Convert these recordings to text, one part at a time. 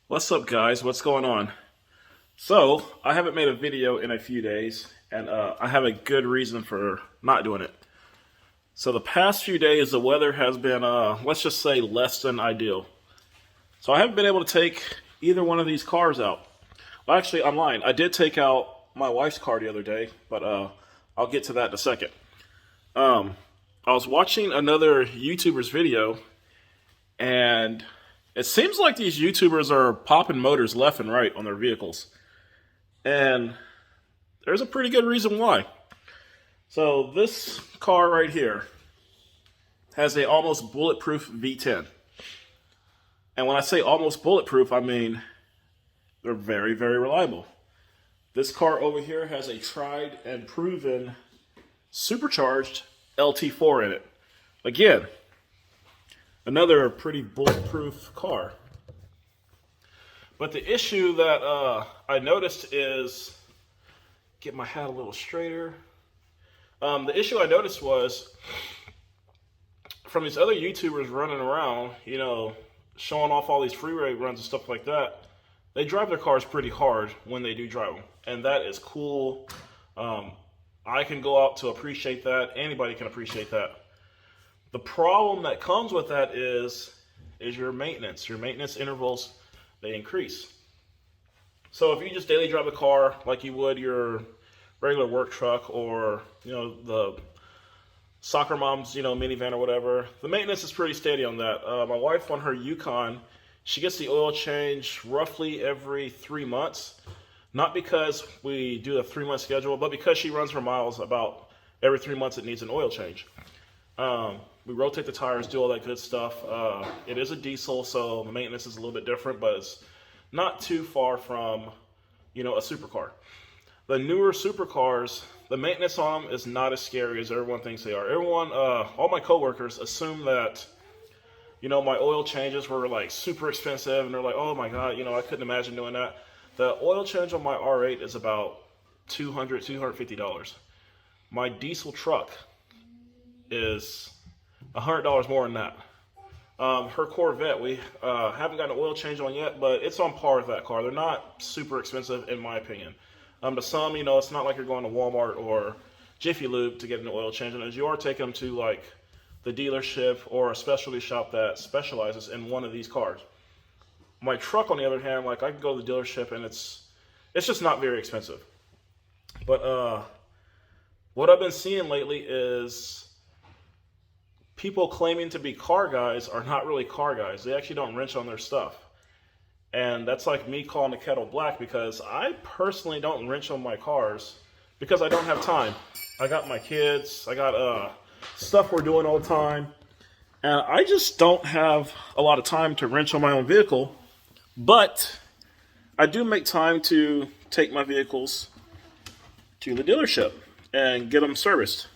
What's up, guys? What's going on? So, I haven't made a video in a few days, and I have a good reason for not doing it. So, the past few days, the weather has been, let's just say, less than ideal. So, I haven't been able to take either one of these cars out. Well, actually, I'm lying. I did take out my wife's car the other day, but I'll get to that in a second. I was watching another YouTuber's video, and it seems like these YouTubers are popping motors left and right on their vehicles. And there's a pretty good reason why. So this car right here has a almost bulletproof V10. And when I say almost bulletproof, I mean they're very, very reliable. This car over here has a tried and proven supercharged LT4 in it. Again, another pretty bulletproof car. But the issue that I noticed is, get my hat a little straighter. The issue I noticed was from these other YouTubers running around, showing off all these freeway runs and stuff like that. They drive their cars pretty hard when they do drive them, and that is cool. I can go out to appreciate that. Anybody can appreciate that. The problem that comes with that is your maintenance. Your maintenance intervals, they increase. So if you just daily drive a car like you would your regular work truck or, the soccer mom's, minivan or whatever, the maintenance is pretty steady on that. My wife on her Yukon, she gets the oil change roughly every 3 months. Not because we do a 3-month schedule, but because she runs her miles about every 3 months it needs an oil change. We rotate the tires, do all that good stuff. It is a diesel, so the maintenance is a little bit different, but it's not too far from, a supercar. The newer supercars, the maintenance on them is not as scary as everyone thinks they are. All my coworkers assume that, my oil changes were like super expensive, and they're like, oh my God, I couldn't imagine doing that. The oil change on my R8 is about $200, $250. My diesel truck is $100 more than that. Her Corvette, we haven't gotten an oil change on yet, but it's on par with that car. They're not super expensive, in my opinion. To some, it's not like you're going to Walmart or Jiffy Lube to get an oil change, and as you are taking them to like the dealership or a specialty shop that specializes in one of these cars. My truck, on the other hand, like I can go to the dealership and it's just not very expensive. But what I've been seeing lately is people claiming to be car guys are not really car guys. They actually don't wrench on their stuff. And that's like me calling the kettle black, because I personally don't wrench on my cars because I don't have time. I got my kids, I got stuff we're doing all the time, and I just don't have a lot of time to wrench on my own vehicle. But I do make time to take my vehicles to the dealership and get them serviced.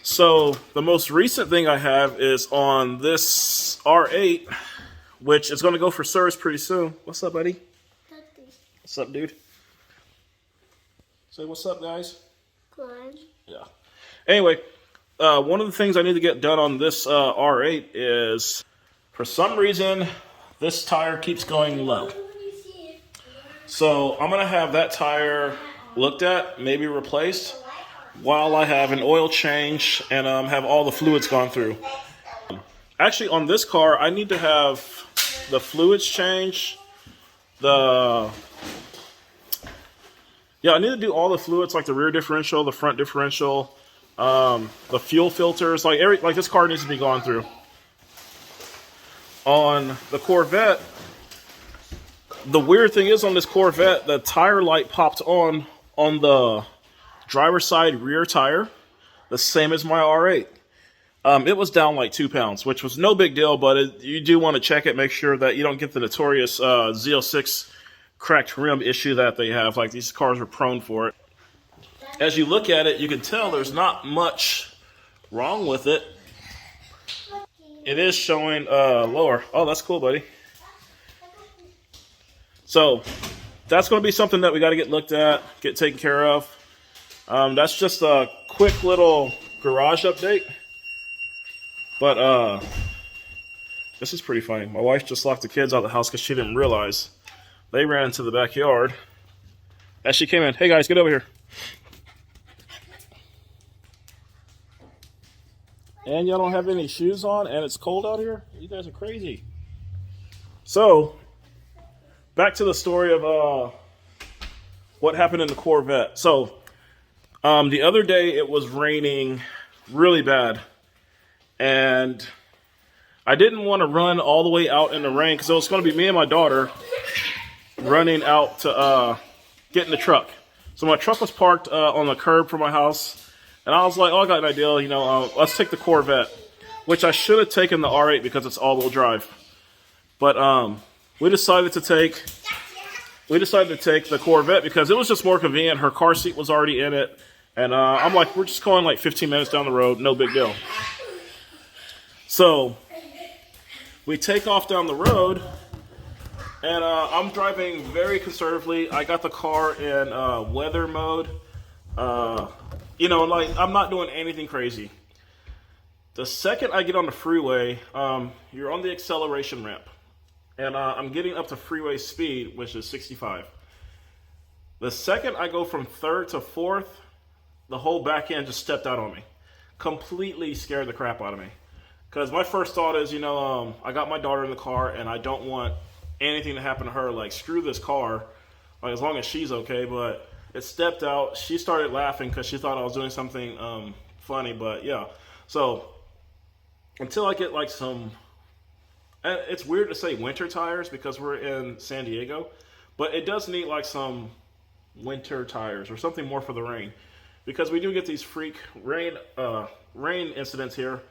So the most recent thing I have is on this R8, which is going to go for service pretty soon. What's up, buddy? What's up, dude? Say what's up, guys. Good. Yeah. Anyway, one of the things I need to get done on this R8 is, for some reason, this tire keeps going low. So I'm going to have that tire looked at, maybe replaced, while I have an oil change and have all the fluids gone through. Actually, on this car, I need to have the fluids changed. I need to do all the fluids, like the rear differential, the front differential, the fuel filters, like this car needs to be gone through. On the Corvette, the weird thing is on this Corvette, the tire light popped on the driver's side rear tire, the same as my R8. It was down like 2 pounds, which was no big deal, but you do want to check it, make sure that you don't get the notorious Z06 cracked rim issue that they have. Like, these cars are prone for it. As you look at it, you can tell there's not much wrong with it. It is showing lower. Oh, that's cool, buddy. So that's going to be something that we got to get looked at, get taken care of. That's just a quick little garage update. But This is pretty funny. My wife just locked the kids out of the house because she didn't realize they ran into the backyard as she came in. Hey guys, get over here. And y'all don't have any shoes on and it's cold out here? You guys are crazy. So, back to the story of what happened in the Corvette. So, the other day it was raining really bad. And I didn't want to run all the way out in the rain because it was going to be me and my daughter running out to get in the truck. So my truck was parked on the curb for my house. And I was like, oh, I got an idea, let's take the Corvette, which I should have taken the R8 because it's all-wheel drive. But we decided to take the Corvette because it was just more convenient. Her car seat was already in it. And I'm like, we're just going like 15 minutes down the road, no big deal. So we take off down the road, and I'm driving very conservatively. I got the car in weather mode. I'm not doing anything crazy. The second I get on the freeway, you're on the acceleration ramp. And I'm getting up to freeway speed, which is 65. The second I go from third to fourth, the whole back end just stepped out on me. Completely scared the crap out of me. Because my first thought is, I got my daughter in the car and I don't want anything to happen to her. Like, screw this car, like, as long as she's okay. But it stepped out. She started laughing because she thought I was doing something funny. But yeah, so until I get like some, it's weird to say winter tires because we're in San Diego, but it does need like some winter tires or something more for the rain, because we do get these freak rain incidents here.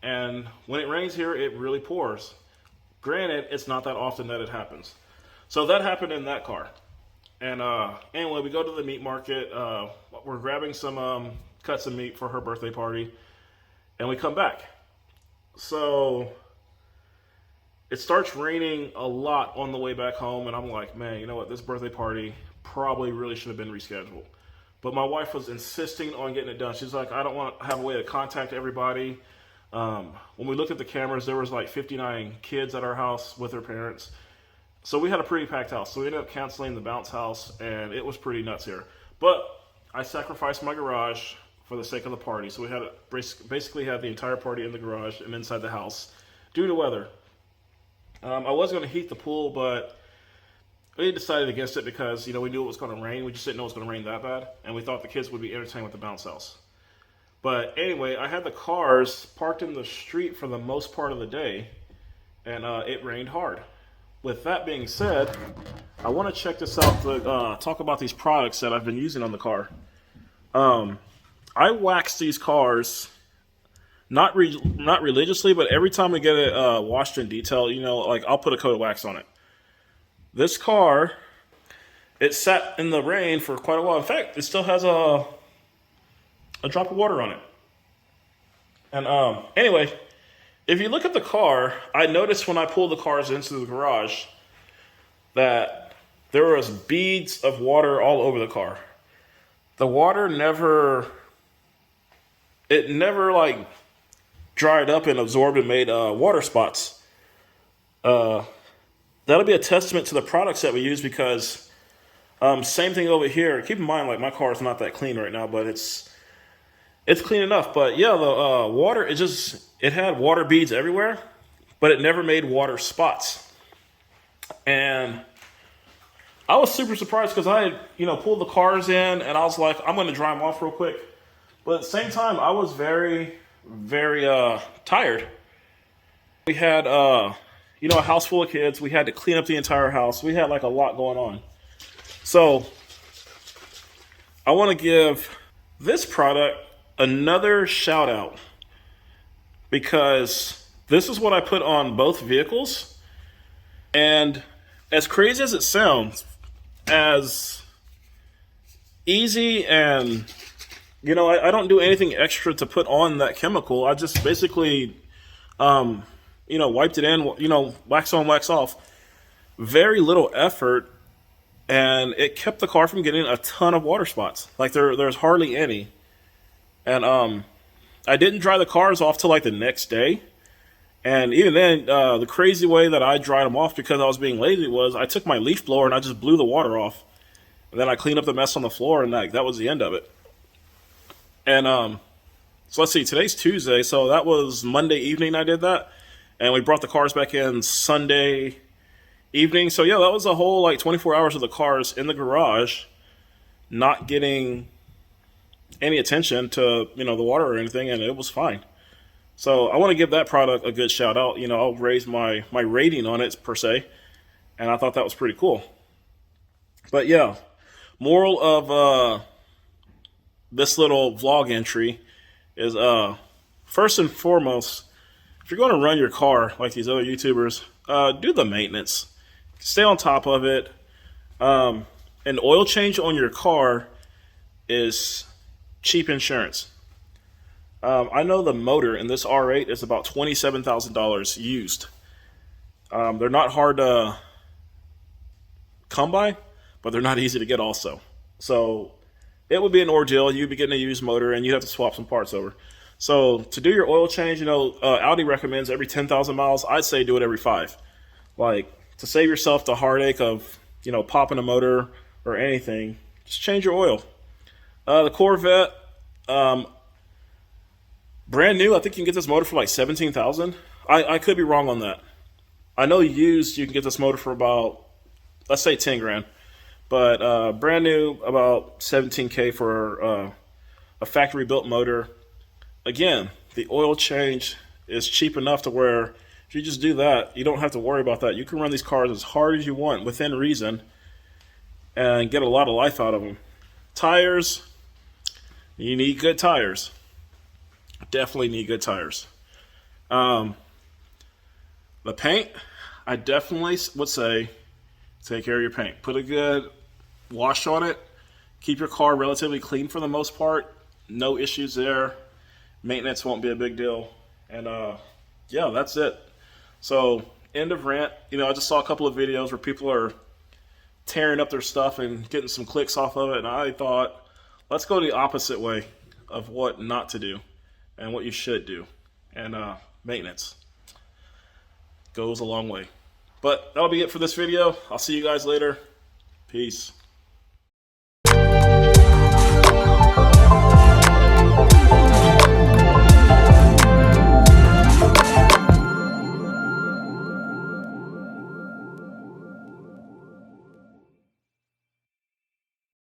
And when it rains here, it really pours. Granted, it's not that often that it happens. So that happened in that car. And anyway, we go to the meat market. We're grabbing some cuts of meat for her birthday party. And we come back. So it starts raining a lot on the way back home. And I'm like, man, you know what? This birthday party probably really should have been rescheduled. But my wife was insisting on getting it done. She's like, I don't want to have a way to contact everybody. When we looked at the cameras, there was like 59 kids at our house with their parents. So we had a pretty packed house. So we ended up canceling the bounce house, and it was pretty nuts here. But I sacrificed my garage for the sake of the party. So we had basically had the entire party in the garage and inside the house due to weather. I was going to heat the pool, but we decided against it because, we knew it was going to rain. We just didn't know it was going to rain that bad. And we thought the kids would be entertained with the bounce house. But anyway, I had the cars parked in the street for the most part of the day, and it rained hard. With that being said, I want to check this out to talk about these products that I've been using on the car. I wax these cars, not religiously, but every time we get it washed and detailed, like I'll put a coat of wax on it. This car, it sat in the rain for quite a while. In fact, it still has a drop of water on it. And anyway, if you look at the car, I noticed when I pulled the cars into the garage that there was beads of water all over the car. The water never like dried up and absorbed and made water spots. That'll be a testament to the products that we use because same thing over here. Keep in mind, like my car is not that clean right now, but it's clean enough. But yeah, the water, it had water beads everywhere, but it never made water spots. And I was super surprised because I had, pulled the cars in and I was like, I'm going to dry them off real quick. But at the same time, I was very, very tired. We had, a house full of kids. We had to clean up the entire house. We had like a lot going on. So I want to give this product another shout out because this is what I put on both vehicles, and as crazy as it sounds, as easy and I don't do anything extra to put on that chemical. I just basically wiped it in, wax on, wax off. Very little effort, and it kept the car from getting a ton of water spots. Like there's hardly any. And I didn't dry the cars off till like the next day. And even then, the crazy way that I dried them off because I was being lazy was I took my leaf blower and I just blew the water off. And then I cleaned up the mess on the floor, and that was the end of it. And so let's see, today's Tuesday, so that was Monday evening I did that. And we brought the cars back in Sunday evening. So yeah, that was a whole like 24 hours of the cars in the garage not getting any attention to, the water or anything, and it was fine. So I want to give that product a good shout out. I'll raise my rating on it per se, and I thought that was pretty cool. But yeah, moral of this little vlog entry is first and foremost, if you're going to run your car like these other YouTubers, do the maintenance. Stay on top of it. An oil change on your car is cheap insurance. I know the motor in this R8 is about $27,000 used. They're not hard to come by, but they're not easy to get also. So it would be an ordeal. You'd be getting a used motor and you'd have to swap some parts over. So to do your oil change, Audi recommends every 10,000 miles. I'd say do it every 5. Like, to save yourself the heartache of, popping a motor or anything, just change your oil. The Corvette, brand new, I think you can get this motor for like $17,000. I could be wrong on that. I know used, you can get this motor for about, let's say 10 grand. But brand new, about $17K for a factory built motor. Again, the oil change is cheap enough to where if you just do that, you don't have to worry about that. You can run these cars as hard as you want within reason and get a lot of life out of them. Tires, you need good tires. Definitely need good tires. The paint, I definitely would say take care of your paint. Put a good wash on it. Keep your car relatively clean for the most part. No issues there. Maintenance won't be a big deal. And yeah, that's it. So end of rant. I just saw a couple of videos where people are tearing up their stuff and getting some clicks off of it. And I thought, let's go the opposite way of what not to do and what you should do. And maintenance goes a long way. But that'll be it for this video. I'll see you guys later. Peace.